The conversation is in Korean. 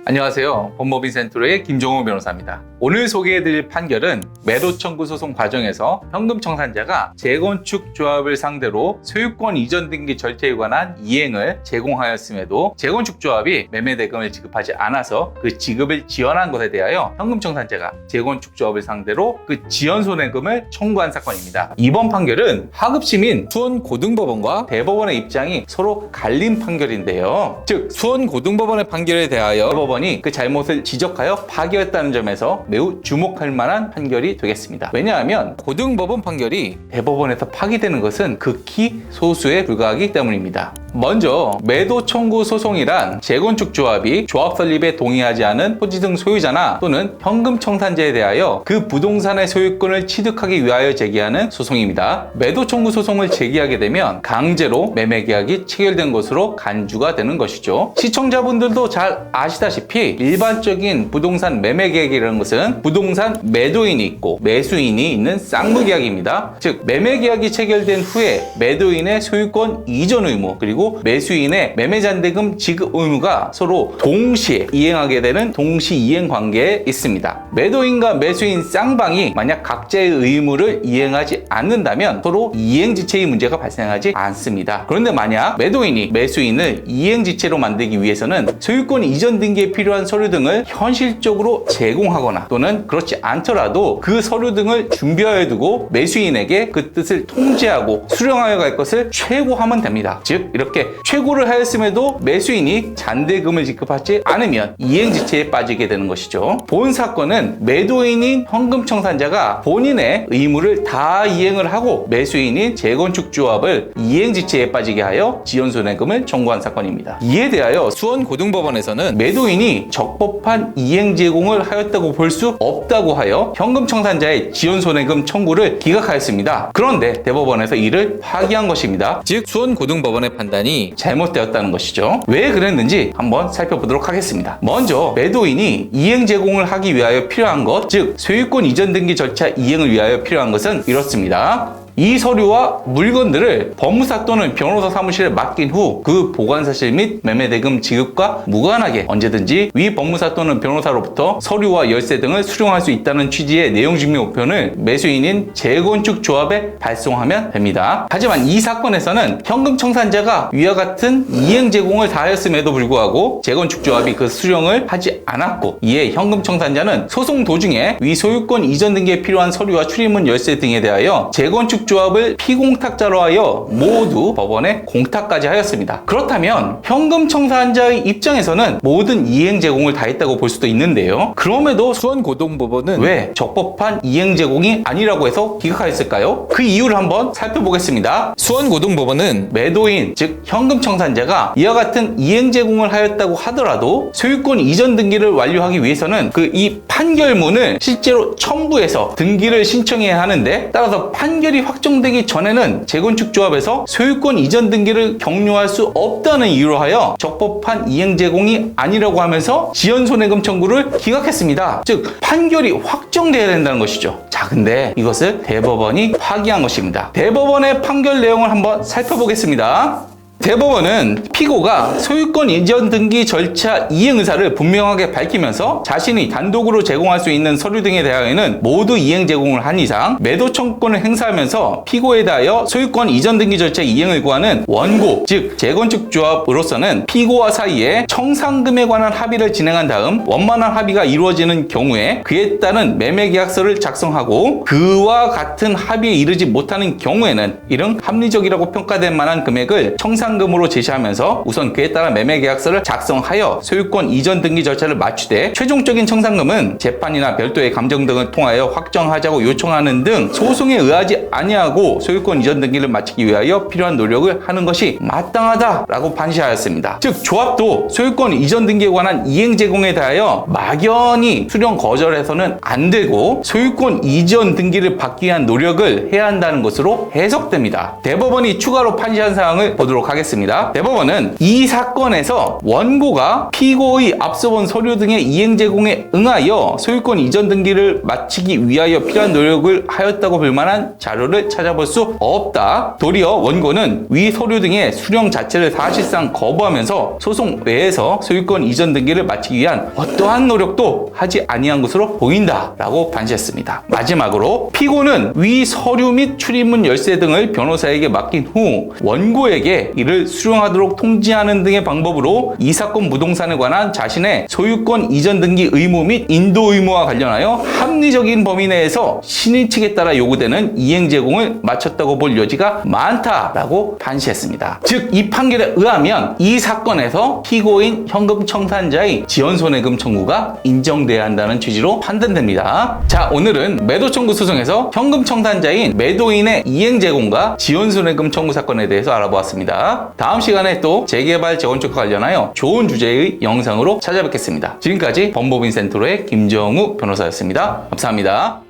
안녕하세요. 법무법인 센트로의 김종호 변호사입니다. 오늘 소개해드릴 판결은 매도 청구 소송 과정에서 현금 청산자가 재건축 조합을 상대로 소유권 이전 등기 절차에 관한 이행을 제공하였음에도 재건축 조합이 매매 대금을 지급하지 않아서 그 지급을 지연한 것에 대하여 현금 청산자가 재건축 조합을 상대로 그 지연 손해금을 청구한 사건입니다. 이번 판결은 하급심인 수원고등법원과 대법원의 입장이 서로 갈린 판결인데요. 즉 수원고등법원의 판결에 대하여 대법원이 그 잘못을 지적하여 파기했다는 점에서 매우 주목할 만한 판결이 되겠습니다. 왜냐하면 고등법원 판결이 대법원에서 파기되는 것은 극히 소수에 불과하기 때문입니다. 먼저 매도 청구 소송이란 재건축 조합이 조합 설립에 동의하지 않은 토지 등 소유자나 또는 현금 청산자에 대하여 그 부동산의 소유권을 취득하기 위하여 제기하는 소송입니다. 매도 청구 소송을 제기하게 되면 강제로 매매 계약이 체결된 것으로 간주가 되는 것이죠. 시청자분들도 잘 아시다시피 일반적인 부동산 매매 계약이라는 것은 부동산 매도인이 있고 매수인이 있는 쌍무 계약입니다. 즉 매매 계약이 체결된 후에 매도인의 소유권 이전 의무 그리고 매수인의 매매잔대금 지급 의무가 서로 동시에 이행하게 되는 동시 이행 관계에 있습니다. 매도인과 매수인 쌍방이 만약 각자의 의무를 이행하지 않는다면 서로 이행지체의 문제가 발생하지 않습니다. 그런데 만약 매도인이 매수인을 이행지체로 만들기 위해서는 소유권 이전 등기에 필요한 서류 등을 현실적으로 제공하거나 또는 그렇지 않더라도 그 서류 등을 준비하여 두고 매수인에게 그 뜻을 통지하고 수령하여 갈 것을 최고하면 됩니다. 즉 이렇게 최고를 하였음에도 매수인이 잔대금을 지급하지 않으면 이행지체에 빠지게 되는 것이죠. 본 사건은 매도인인 현금 청산자가 본인의 의무를 다 이행을 하고 매수인인 재건축 조합을 이행지체에 빠지게 하여 지연손해금을 청구한 사건입니다. 이에 대하여 수원고등법원에서는 매도인이 적법한 이행 제공을 하였다고 볼 수 없다고 하여 현금 청산자의 지연손해금 청구를 기각하였습니다. 그런데 대법원에서 이를 파기한 것입니다. 즉 수원고등법원의 판단이 잘못되었다는 것이죠. 왜 그랬는지 한번 살펴보도록 하겠습니다. 먼저 매도인이 이행 제공을 하기 위하여 필요한 것, 즉 소유권 이전 등기 절차 이행을 위하여 필요한 것은 이렇습니다. 이 서류와 물건들을 법무사 또는 변호사 사무실에 맡긴 후 그 보관 사실 및 매매 대금 지급과 무관하게 언제든지 위 법무사 또는 변호사로부터 서류와 열쇠 등을 수령할 수 있다는 취지의 내용 증명 우편을 매수인인 재건축 조합에 발송하면 됩니다. 하지만 이 사건에서는 현금 청산자가 위와 같은 이행 제공을 다하였음에도 불구하고 재건축 조합이 그 수령을 하지 않았고 이에 현금 청산자는 소송 도중에 위 소유권 이전 등기에 필요한 서류와 출입문 열쇠 등에 대하여 재건축 조합을 피공탁자로 하여 모두 법원에 공탁까지 하였습니다. 그렇다면 현금 청산자의 입장에서는 모든 이행 제공을 다 했다고 볼 수도 있는데요. 그럼에도 수원고등법원은 왜 적법한 이행 제공이 아니라고 해서 기각하였을까요? 그 이유를 한번 살펴보겠습니다. 수원고등법원은 매도인, 즉 현금 청산자가 이와 같은 이행 제공을 하였다고 하더라도 소유권 이전 등기를 완료하기 위해서는 이 판결문을 실제로 첨부해서 등기를 신청해야 하는데 따라서 판결이 확정되기 전에는 재건축 조합에서 소유권 이전 등기를 격려할 수 없다는 이유로 하여 적법한 이행 제공이 아니라고 하면서 지연손해금 청구를 기각했습니다. 즉 판결이 확정돼야 된다는 것이죠. 자, 근데 이것을 대법원이 파기한 것입니다. 대법원의 판결 내용을 한번 살펴보겠습니다. 대법원은 피고가 소유권 이전 등기 절차 이행 의사를 분명하게 밝히면서 자신이 단독으로 제공할 수 있는 서류 등에 대하여는 모두 이행 제공을 한 이상 매도 청구권을 행사하면서 피고에 대하여 소유권 이전 등기 절차 이행을 구하는 원고, 즉 재건축 조합으로서는 피고와 사이에 청산금에 관한 합의를 진행한 다음 원만한 합의가 이루어지는 경우에 그에 따른 매매 계약서를 작성하고 그와 같은 합의에 이르지 못하는 경우에는 이런 합리적이라고 평가될 만한 금액을 청산금으로 제시하면서 우선 그에 따라 매매 계약서를 작성하여 소유권 이전 등기 절차를 마치되 최종적인 청산금은 재판이나 별도의 감정 등을 통하여 확정하자고 요청하는 등 소송에 의하지 아니하고 소유권 이전 등기를 마치기 위하여 필요한 노력을 하는 것이 마땅하다라고 판시하였습니다. 즉 조합도 소유권 이전 등기에 관한 이행 제공에 대하여 막연히 수령 거절해서는 안 되고 소유권 이전 등기를 받기 위한 노력을 해야 한다는 것으로 해석됩니다. 대법원이 추가로 판시한 사항을 보도록 하겠습니다. 하겠습니다. 대법원은 이 사건에서 원고가 피고의 앞서 본 서류 등의 이행 제공에 응하여 소유권 이전 등기를 마치기 위하여 필요한 노력을 하였다고 볼 만한 자료를 찾아볼 수 없다. 도리어 원고는 위 서류 등의 수령 자체를 사실상 거부하면서 소송 외에서 소유권 이전 등기를 마치기 위한 어떠한 노력도 하지 아니한 것으로 보인다라고 판시했습니다. 마지막으로 피고는 위 서류 및 출입문 열쇠 등을 변호사에게 맡긴 후 원고에게 이를 수령하도록 통지하는 등의 방법으로 이 사건 부동산에 관한 자신의 소유권 이전 등기 의무 및 인도 의무와 관련하여 합리적인 범위 내에서 신의 측에 따라 요구되는 이행 제공을 마쳤다고 볼 여지가 많다라고 판시했습니다. 즉, 이 판결에 의하면 이 사건에서 피고인 현금 청산자의 지연손해금 청구가 인정돼야 한다는 취지로 판단됩니다. 자, 오늘은 매도 청구 소송에서 현금 청산자인 매도인의 이행 제공과 지연손해금 청구 사건에 대해서 알아보았습니다. 다음 시간에 또 재개발 재건축과 관련하여 좋은 주제의 영상으로 찾아뵙겠습니다. 지금까지 법무법인 센트로의 김정우 변호사였습니다. 감사합니다.